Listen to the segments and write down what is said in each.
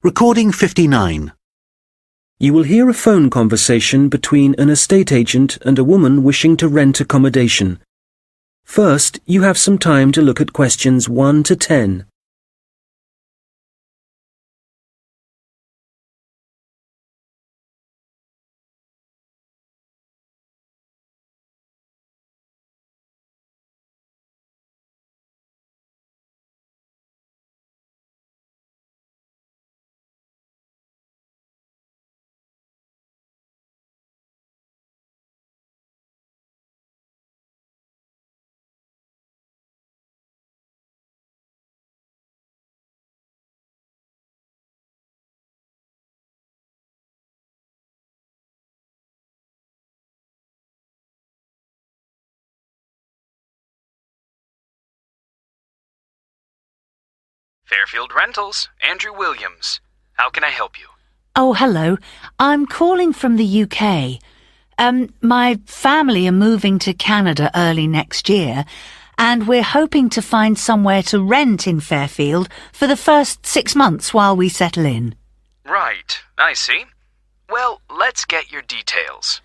Recording 59. You will hear a phone conversation between an estate agent and a woman wishing to rent accommodation. First, you have some time to look at questions 1 to 10. Fairfield Rentals, Andrew Williams. How can I help you? Oh, hello. I'm calling from the UK. My family are moving to Canada early next year, and we're hoping to find somewhere to rent in Fairfield for the first 6 months while we settle in. Right, I see. Well, let's get your details.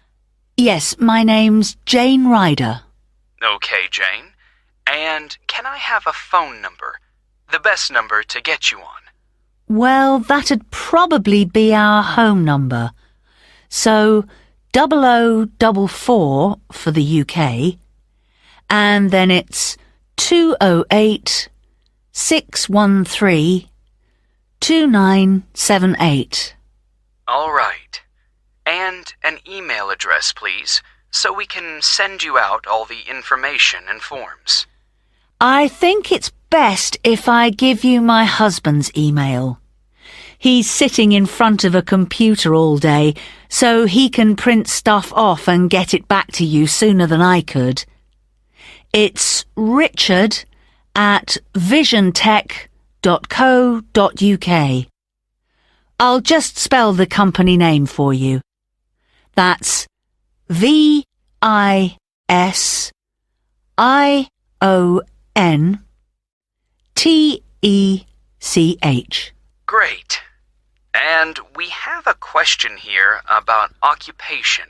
Yes, my name's Jane Ryder. Okay, Jane. And can I have a phone number? The best number to get you on. Well, that'd probably be our home number. So, 0044 for the UK, and then it's 208 613 2978. All right. And an email address, please, so we can send you out all the information and forms. I think it's best if I give you my husband's email. He's sitting in front of a computer all day, so he can print stuff off and get it back to you sooner than I could. It's richard@visiontech.co.uk. I'll just spell the company name for you. That's VISIONTECH. Great. And we have a question here about occupation.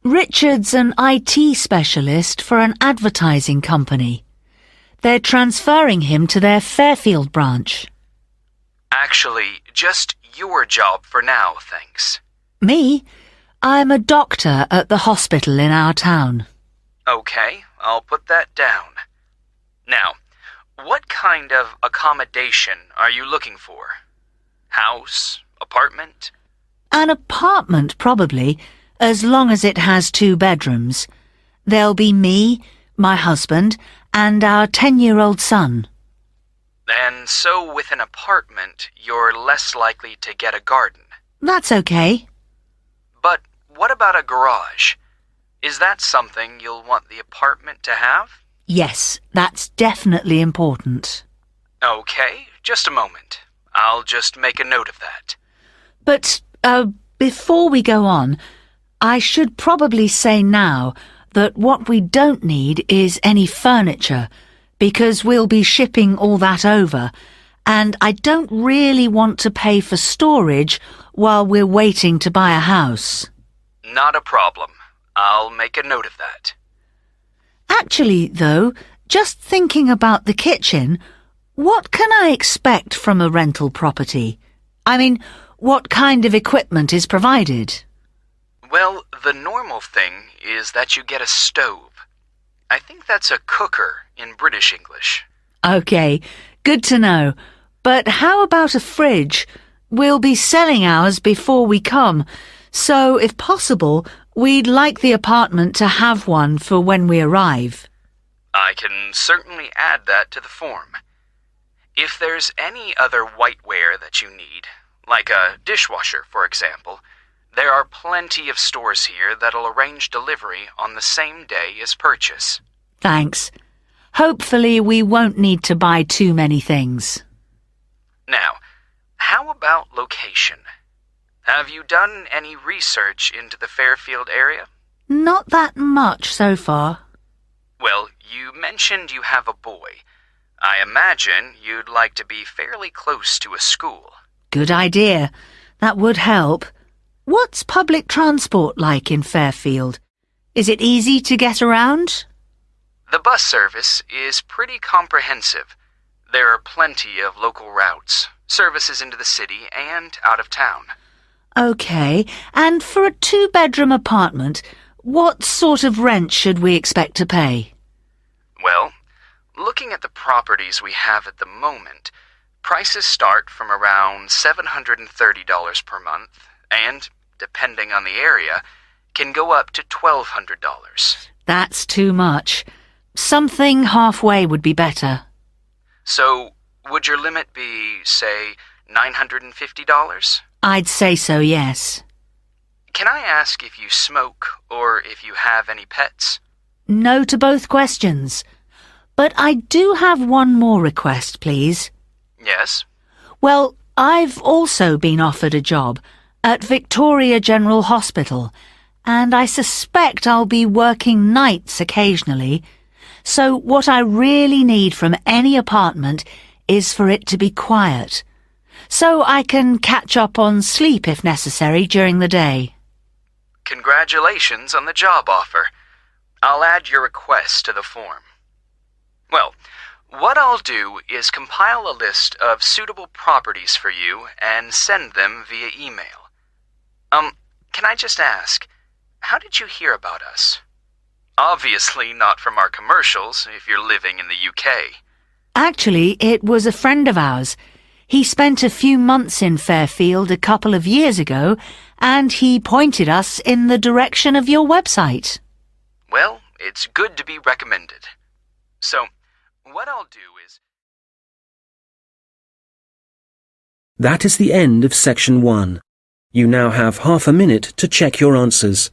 Richard's an IT specialist for an advertising company. They're transferring him to their Fairfield branch. Actually, just your job for now, thanks. Me? I'm a doctor at the hospital in our town. Okay, I'll put that down. Now, what kind of accommodation are you looking for? House? Apartment? An apartment, probably, as long as it has 2 bedrooms. There'll be me, my husband, and our 10-year-old son. And so with an apartment, you're less likely to get a garden. That's okay. But what about a garage? Is that something you'll want the apartment to have? Yes, that's definitely important. Okay, just a moment. I'll just make a note of that. But, before we go on, I should probably say now that what we don't need is any furniture, because we'll be shipping all that over, and I don't really want to pay for storage while we're waiting to buy a house. Not a problem. I'll make a note of that. Actually, though, just thinking about the kitchen, what can I expect from a rental property? I mean, what kind of equipment is provided? Well, the normal thing is that you get a stove. I think that's a cooker in British English. Okay, good to know. But how about a fridge? We'll be selling ours before we come, so if possible, we'd like the apartment to have one for when we arrive. I can certainly add that to the form. If there's any other whiteware that you need, like a dishwasher, for example, there are plenty of stores here that'll arrange delivery on the same day as purchase. Thanks. Hopefully we won't need to buy too many things. Now, how about location? Have you done any research into the Fairfield area? Not that much so far. Well, you mentioned you have a boy. I imagine you'd like to be fairly close to a school. Good idea. That would help. What's public transport like in Fairfield? Is it easy to get around? The bus service is pretty comprehensive. There are plenty of local routes, services into the city and out of town. OK, and for a 2-bedroom apartment, what sort of rent should we expect to pay? Well, looking at the properties we have at the moment, prices start from around $730 per month and, depending on the area, can go up to $1,200. That's too much. Something halfway would be better. So, would your limit be, say, $950? I'd say so, yes. Can I ask if you smoke or if you have any pets? No to both questions. But I do have one more request, please. Yes? Well, I've also been offered a job at Victoria General Hospital, and I suspect I'll be working nights occasionally. So what I really need from any apartment is for it to be quiet, so I can catch up on sleep if necessary during the day. Congratulations on the job offer. I'll add your request to the form. Well, what I'll do is compile a list of suitable properties for you and send them via email. Can I just ask, how did you hear about us? Obviously not from our commercials if you're living in the UK. Actually, it was a friend of ours. He spent a few months in Fairfield a couple of years ago, and he pointed us in the direction of your website. Well, it's good to be recommended. So, what I'll do is... That is the end of section 1. You now have half a minute to check your answers.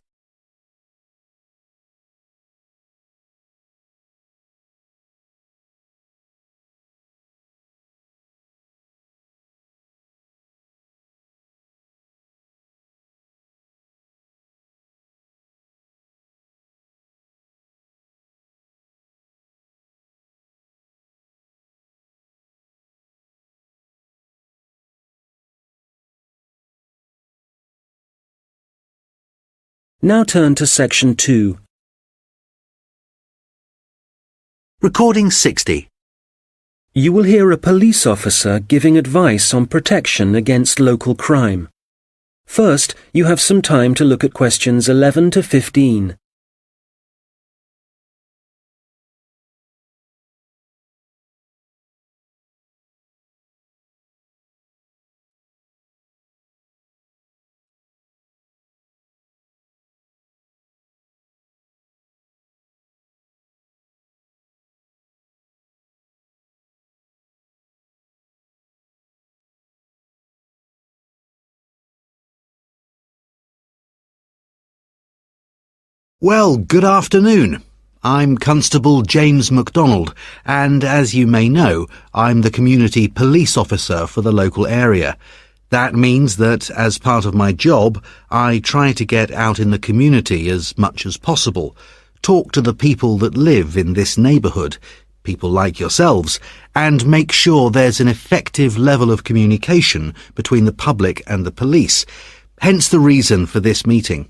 Now turn to section 2. Recording 60. You will hear a police officer giving advice on protection against local crime. First, you have some time to look at questions 11 to 15. Well, good afternoon. I'm Constable James MacDonald, and as you may know, I'm the community police officer for the local area. That means that, as part of my job, I try to get out in the community as much as possible, talk to the people that live in this neighbourhood, people like yourselves, and make sure there's an effective level of communication between the public and the police, hence the reason for this meeting.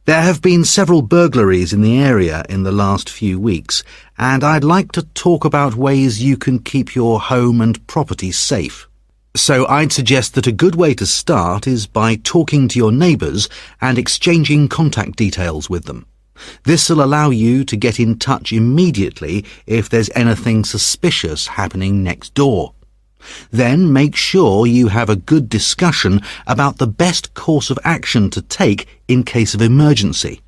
There have been several burglaries in the area in the last few weeks, and I'd like to talk about ways you can keep your home and property safe. So I'd suggest that a good way to start is by talking to your neighbours and exchanging contact details with them. This will allow you to get in touch immediately if there's anything suspicious happening next door. Then make sure you have a good discussion about the best course of action to take in case of emergency.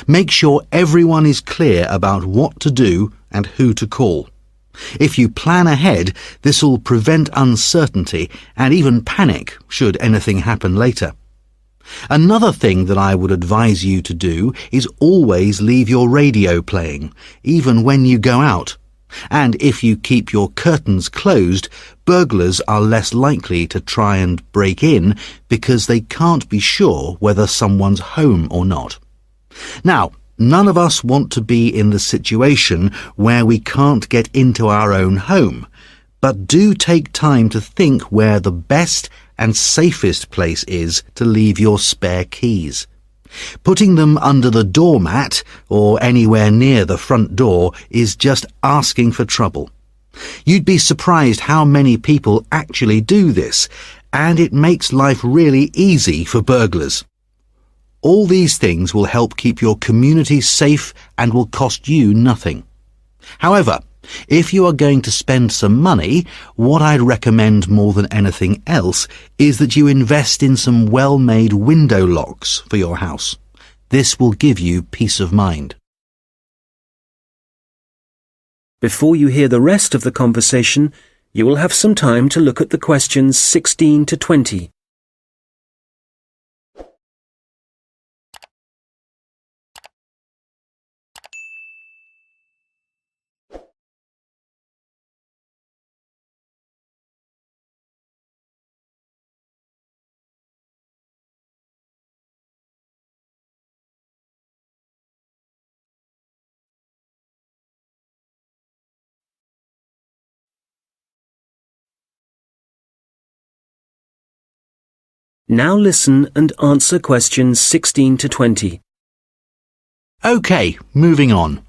Make sure everyone is clear about what to do and who to call. If you plan ahead, this will prevent uncertainty and even panic should anything happen later. Another thing that I would advise you to do is always leave your radio playing, even when you go out. And if you keep your curtains closed, burglars are less likely to try and break in because they can't be sure whether someone's home or not. Now, none of us want to be in the situation where we can't get into our own home, but do take time to think where the best and safest place is to leave your spare keys. Putting them under the doormat or anywhere near the front door is just asking for trouble. You'd be surprised how many people actually do this, and it makes life really easy for burglars. All these things will help keep your community safe and will cost you nothing. However, if you are going to spend some money, what I'd recommend more than anything else is that you invest in some well-made window locks for your house. This will give you peace of mind. Before you hear the rest of the conversation, you will have some time to look at the questions 16 to 20. Now listen and answer questions 16 to 20. OK, moving on.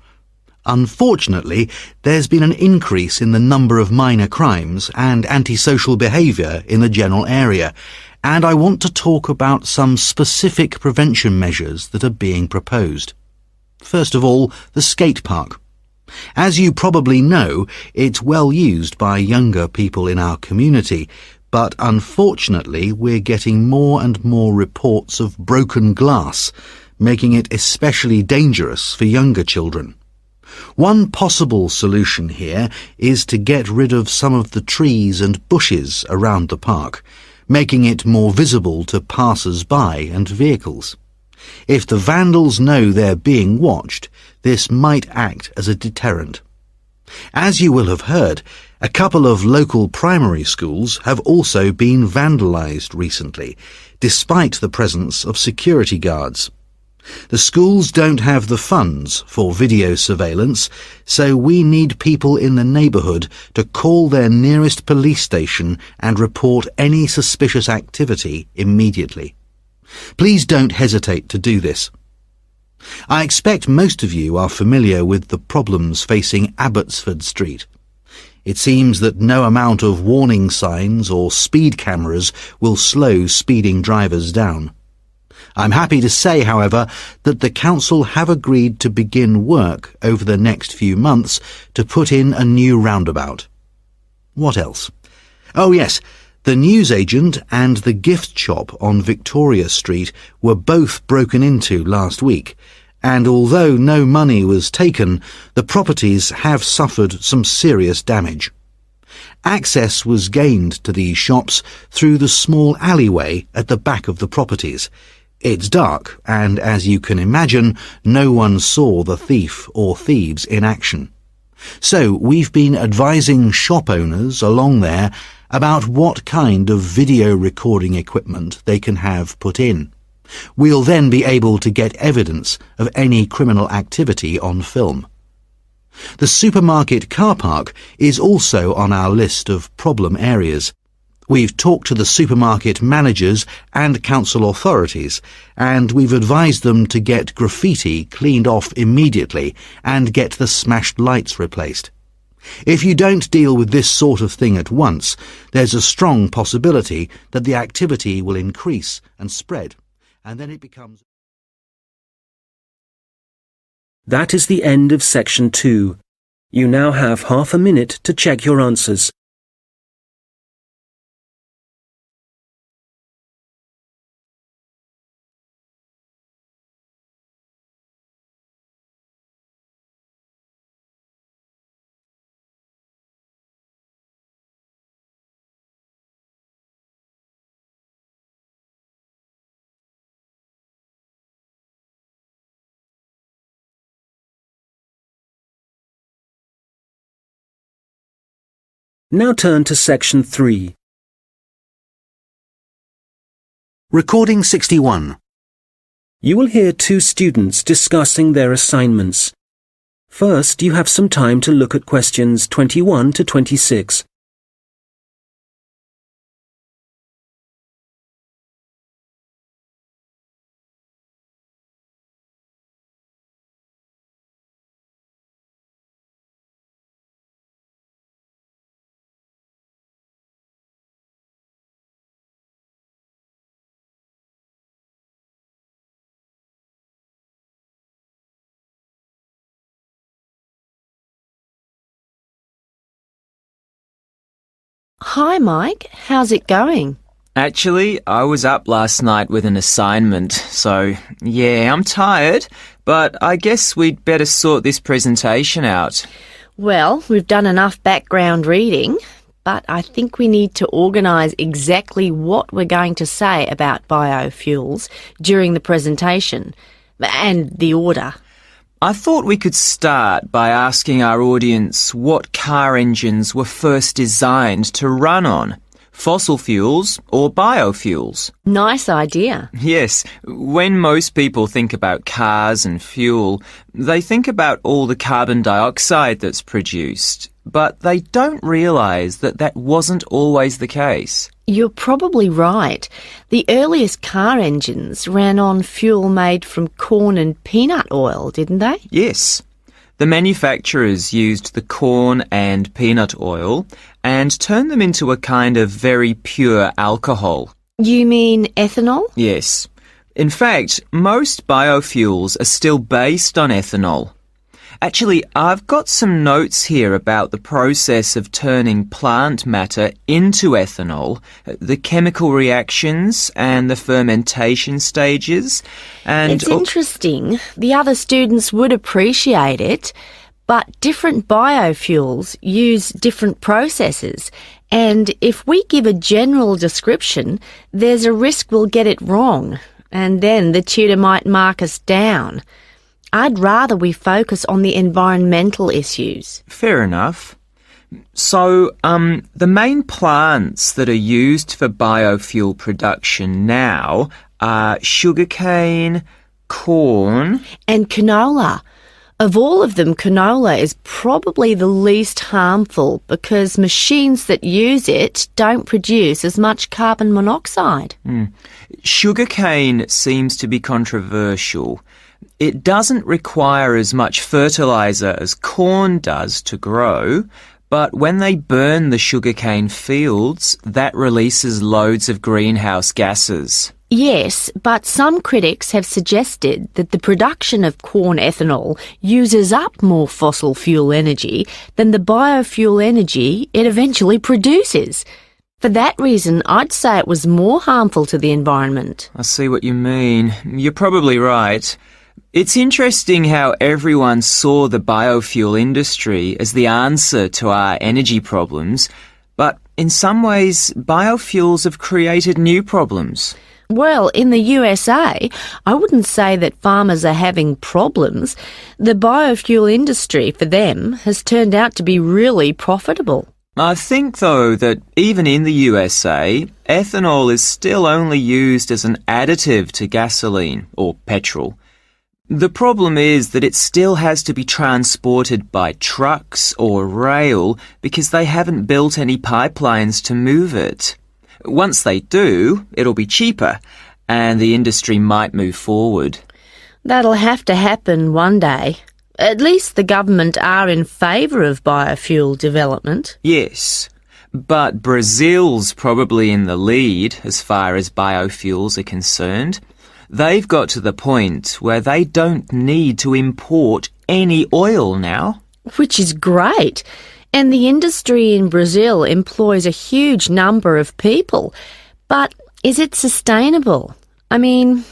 Unfortunately, there's been an increase in the number of minor crimes and antisocial behaviour in the general area, and I want to talk about some specific prevention measures that are being proposed. First of all, the skate park. As you probably know, it's well used by younger people in our community, but unfortunately we're getting more and more reports of broken glass, making it especially dangerous for younger children. One possible solution here is to get rid of some of the trees and bushes around the park, making it more visible to passers-by and vehicles. If the vandals know they're being watched, this might act as a deterrent. As you will have heard, a couple of local primary schools have also been vandalised recently, despite the presence of security guards. The schools don't have the funds for video surveillance, so we need people in the neighbourhood to call their nearest police station and report any suspicious activity immediately. Please don't hesitate to do this. I expect most of you are familiar with the problems facing Abbotsford Street. It seems that no amount of warning signs or speed cameras will slow speeding drivers down. I'm happy to say, however, that the council have agreed to begin work over the next few months to put in a new roundabout. What else? Oh yes, the newsagent and the gift shop on Victoria Street were both broken into last week, and although no money was taken, the properties have suffered some serious damage. Access was gained to these shops through the small alleyway at the back of the properties. It's dark, and as you can imagine, no one saw the thief or thieves in action. So we've been advising shop owners along there about what kind of video recording equipment they can have put in. We'll then be able to get evidence of any criminal activity on film. The supermarket car park is also on our list of problem areas. We've talked to the supermarket managers and council authorities, and we've advised them to get graffiti cleaned off immediately and get the smashed lights replaced. If you don't deal with this sort of thing at once, there's a strong possibility that the activity will increase and spread, and then it becomes... That is the end of section 2. You now have half a minute to check your answers. Now turn to section 3. Recording 61. You will hear two students discussing their assignments. First, you have some time to look at questions 21 to 26. Hi, Mike. How's it going? Actually, I was up last night with an assignment, so yeah, I'm tired, but I guess we'd better sort this presentation out. Well, we've done enough background reading, but I think we need to organise exactly what we're going to say about biofuels during the presentation, and the order. I thought we could start by asking our audience what car engines were first designed to run on. Fossil fuels or biofuels? Nice idea. Yes, when most people think about cars and fuel, they think about all the carbon dioxide that's produced, but they don't realise that that wasn't always the case. You're probably right. The earliest car engines ran on fuel made from corn and peanut oil, didn't they? Yes. The manufacturers used the corn and peanut oil and turned them into a kind of very pure alcohol. You mean ethanol? Yes. In fact, most biofuels are still based on ethanol. Actually, I've got some notes here about the process of turning plant matter into ethanol, the chemical reactions and the fermentation stages. And it's interesting. The other students would appreciate it, but different biofuels use different processes. And if we give a general description, there's a risk we'll get it wrong, and then the tutor might mark us down. I'd rather we focus on the environmental issues. Fair enough. So, the main plants that are used for biofuel production now are sugarcane, corn... and canola. Of all of them, canola is probably the least harmful because machines that use it don't produce as much carbon monoxide. Sugarcane seems to be controversial. It doesn't require as much fertiliser as corn does to grow, but when they burn the sugarcane fields, that releases loads of greenhouse gases. Yes, but some critics have suggested that the production of corn ethanol uses up more fossil fuel energy than the biofuel energy it eventually produces. For that reason, I'd say it was more harmful to the environment. I see what you mean. You're probably right. It's interesting how everyone saw the biofuel industry as the answer to our energy problems, but in some ways, biofuels have created new problems. Well, in the USA, I wouldn't say that farmers are having problems. The biofuel industry, for them, has turned out to be really profitable. I think, though, that even in the USA, ethanol is still only used as an additive to gasoline or petrol. The problem is that it still has to be transported by trucks or rail because they haven't built any pipelines to move it. Once they do, it'll be cheaper and the industry might move forward. That'll have to happen one day. At least the government are in favour of biofuel development. Yes, but Brazil's probably in the lead as far as biofuels are concerned. They've got to the point where they don't need to import any oil now. Which is great. And the industry in Brazil employs a huge number of people. But is it sustainable? I mean,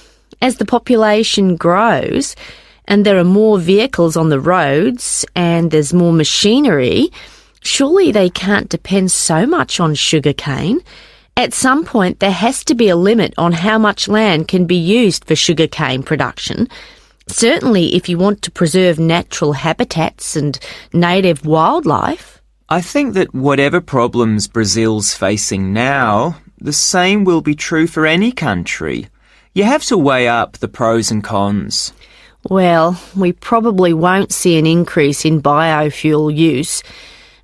as the population grows and there are more vehicles on the roads and there's more machinery, surely they can't depend so much on sugarcane. At some point, there has to be a limit on how much land can be used for sugarcane production. Certainly, if you want to preserve natural habitats and native wildlife. I think that whatever problems Brazil's facing now, the same will be true for any country. You have to weigh up the pros and cons. Well, we probably won't see an increase in biofuel use.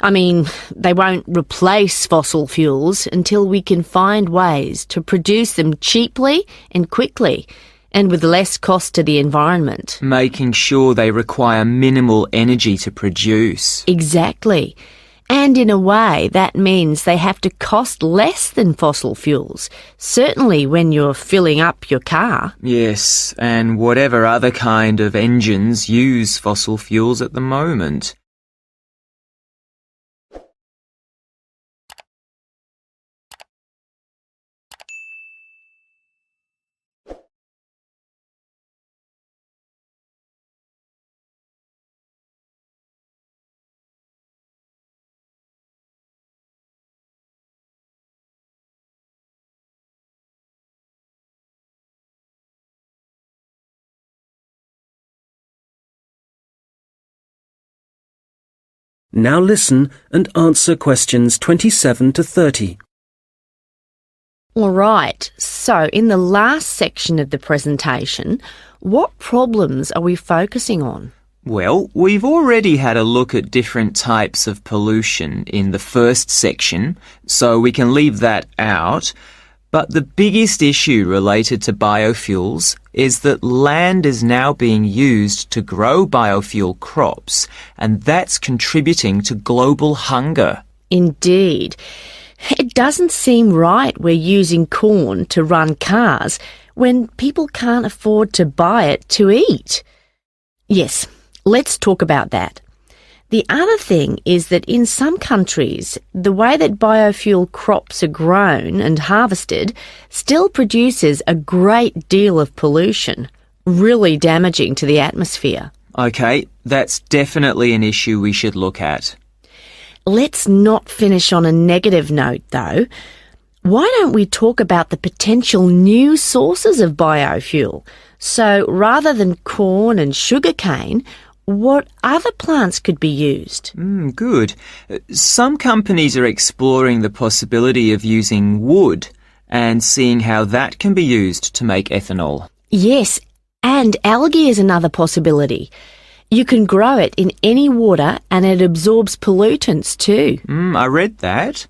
I mean, they won't replace fossil fuels until we can find ways to produce them cheaply and quickly and with less cost to the environment. Making sure they require minimal energy to produce. Exactly. And in a way, that means they have to cost less than fossil fuels, certainly when you're filling up your car. Yes, and whatever other kind of engines use fossil fuels at the moment. Now listen and answer questions 27 to 30. All right, so in the last section of the presentation, what problems are we focusing on? Well, we've already had a look at different types of pollution in the first section, so we can leave that out. But the biggest issue related to biofuels is that land is now being used to grow biofuel crops, and that's contributing to global hunger. Indeed. It doesn't seem right we're using corn to run cars when people can't afford to buy it to eat. Yes, let's talk about that. The other thing is that in some countries, the way that biofuel crops are grown and harvested still produces a great deal of pollution, really damaging to the atmosphere. Okay, that's definitely an issue we should look at. Let's not finish on a negative note, though. Why don't we talk about the potential new sources of biofuel? So rather than corn and sugarcane, what other plants could be used? Good. Some companies are exploring the possibility of using wood and seeing how that can be used to make ethanol. Yes, and algae is another possibility. You can grow it in any water and it absorbs pollutants too. I read that.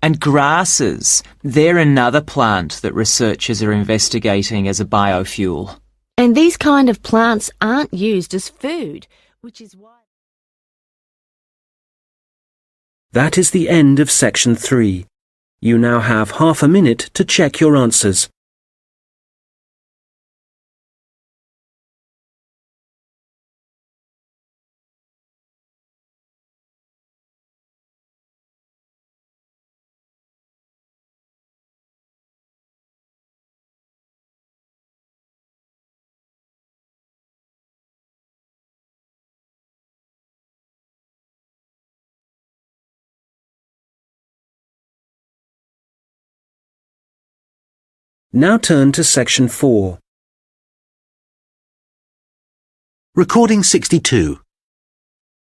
And grasses, they're another plant that researchers are investigating as a biofuel. And these kind of plants aren't used as food, which is why... That is the end of section 3. You now have half a minute to check your answers. Now turn to section 4. Recording 62.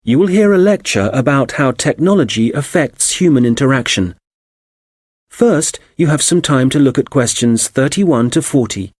You will hear a lecture about how technology affects human interaction. First, you have some time to look at questions 31 to 40.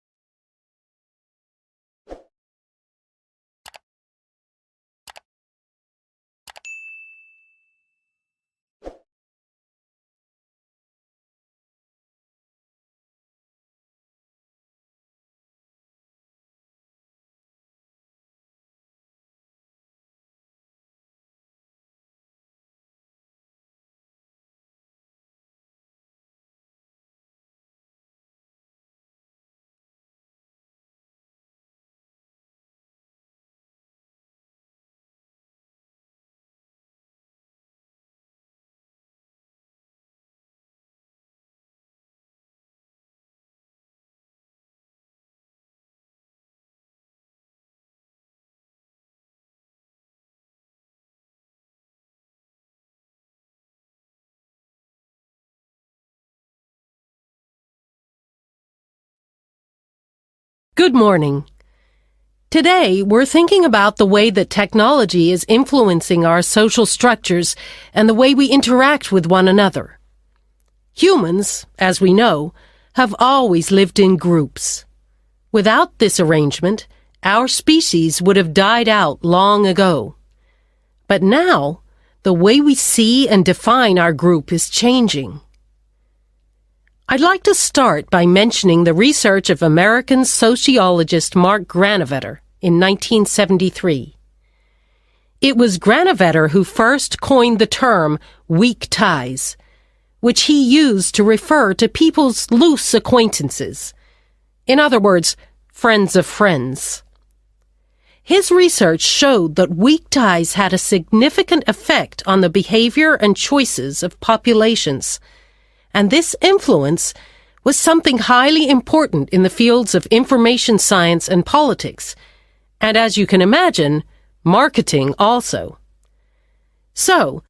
Good morning. Today, we're thinking about the way that technology is influencing our social structures and the way we interact with one another. Humans, as we know, have always lived in groups. Without this arrangement, our species would have died out long ago. But now, the way we see and define our group is changing. I'd like to start by mentioning the research of American sociologist Mark Granovetter in 1973. It was Granovetter who first coined the term weak ties, which he used to refer to people's loose acquaintances. In other words, friends of friends. His research showed that weak ties had a significant effect on the behavior and choices of populations, and this influence was something highly important in the fields of information science and politics, and as you can imagine, marketing also. So,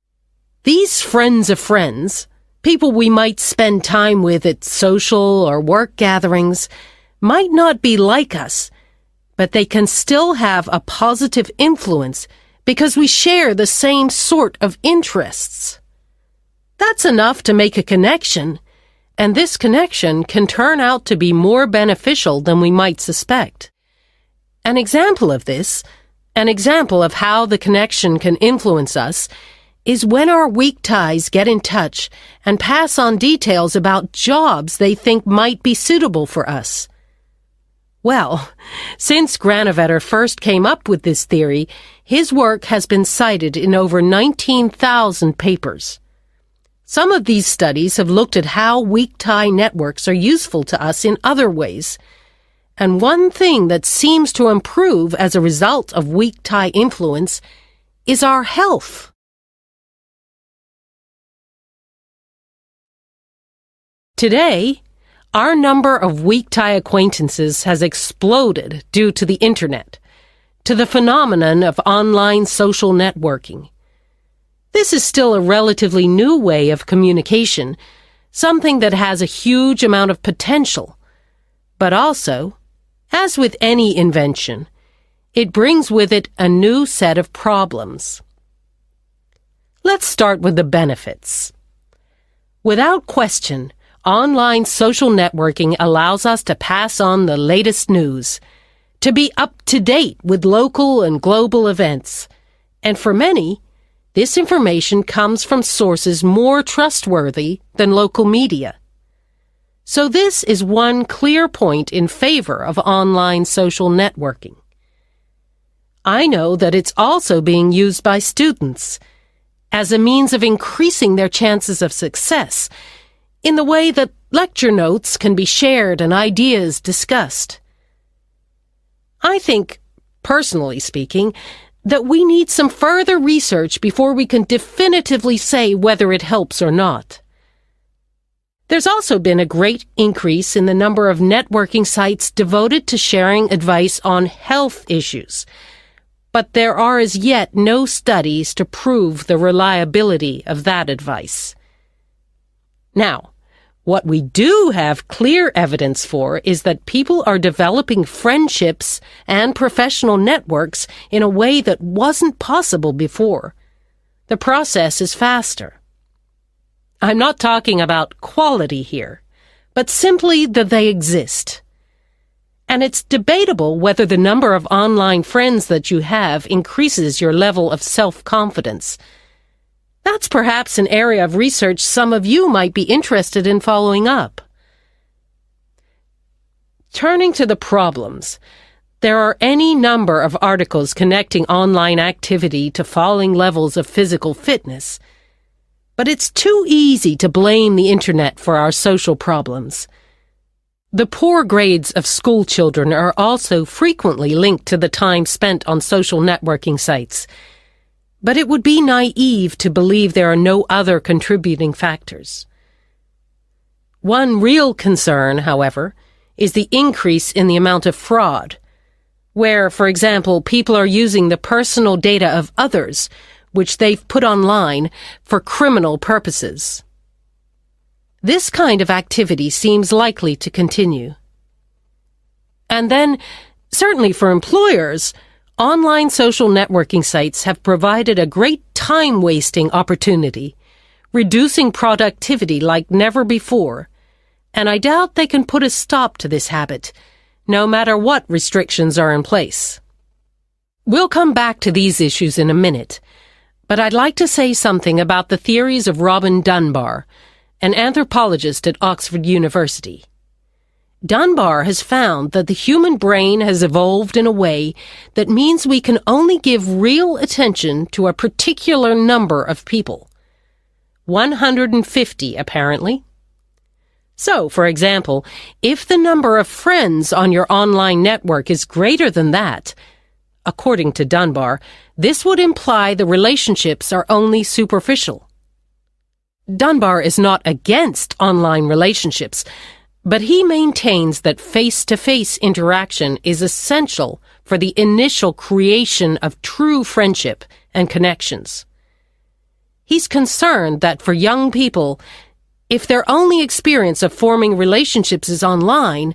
these friends of friends, people we might spend time with at social or work gatherings, might not be like us, but they can still have a positive influence because we share the same sort of interests. That's enough to make a connection, and this connection can turn out to be more beneficial than we might suspect. An example of this, an example of how the connection can influence us, is when our weak ties get in touch and pass on details about jobs they think might be suitable for us. Well, since Granovetter first came up with this theory, his work has been cited in over 19,000 papers. Some of these studies have looked at how weak tie networks are useful to us in other ways. And one thing that seems to improve as a result of weak tie influence is our health. Today, our number of weak tie acquaintances has exploded due to the Internet, to the phenomenon of online social networking. This is still a relatively new way of communication, something that has a huge amount of potential, but also, as with any invention, it brings with it a new set of problems. Let's start with the benefits. Without question, online social networking allows us to pass on the latest news, to be up to date with local and global events, and for many, this information comes from sources more trustworthy than local media. So this is one clear point in favor of online social networking. I know that it's also being used by students as a means of increasing their chances of success in the way that lecture notes can be shared and ideas discussed. I think, personally speaking, that we need some further research before we can definitively say whether it helps or not. There's also been a great increase in the number of networking sites devoted to sharing advice on health issues, but there are as yet no studies to prove the reliability of that advice. Now, what we do have clear evidence for is that people are developing friendships and professional networks in a way that wasn't possible before. The process is faster. I'm not talking about quality here, but simply that they exist. And it's debatable whether the number of online friends that you have increases your level of self-confidence. That's perhaps an area of research some of you might be interested in following up. Turning to the problems, there are any number of articles connecting online activity to falling levels of physical fitness. But it's too easy to blame the Internet for our social problems. The poor grades of school children are also frequently linked to the time spent on social networking sites. But it would be naive to believe there are no other contributing factors. One real concern, however, is the increase in the amount of fraud, where, for example, people are using the personal data of others which they've put online for criminal purposes. This kind of activity seems likely to continue. And then, certainly for employers, online social networking sites have provided a great time-wasting opportunity, reducing productivity like never before, and I doubt they can put a stop to this habit, no matter what restrictions are in place. We'll come back to these issues in a minute, but I'd like to say something about the theories of Robin Dunbar, an anthropologist at Oxford University. Dunbar has found that the human brain has evolved in a way that means we can only give real attention to a particular number of people. 150, apparently. So, for example, if the number of friends on your online network is greater than that, according to Dunbar, this would imply the relationships are only superficial. Dunbar is not against online relationships, but he maintains that face-to-face interaction is essential for the initial creation of true friendship and connections. He's concerned that for young people, if their only experience of forming relationships is online,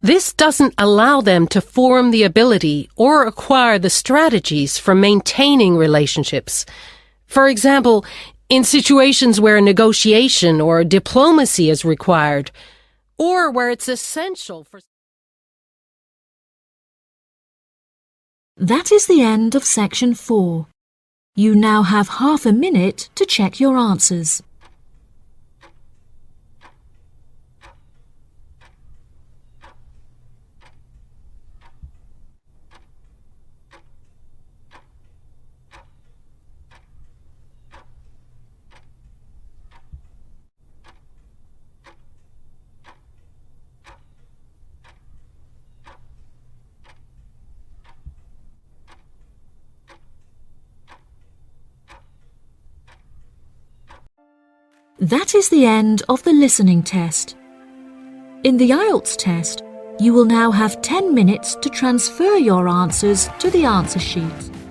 This doesn't allow them to form the ability or acquire the strategies for maintaining relationships. For example, in situations where negotiation or diplomacy is required, or where it's essential for... That is the end of section 4. You now have half a minute to check your answers. That is the end of the listening test. In the IELTS test, you will now have 10 minutes to transfer your answers to the answer sheet.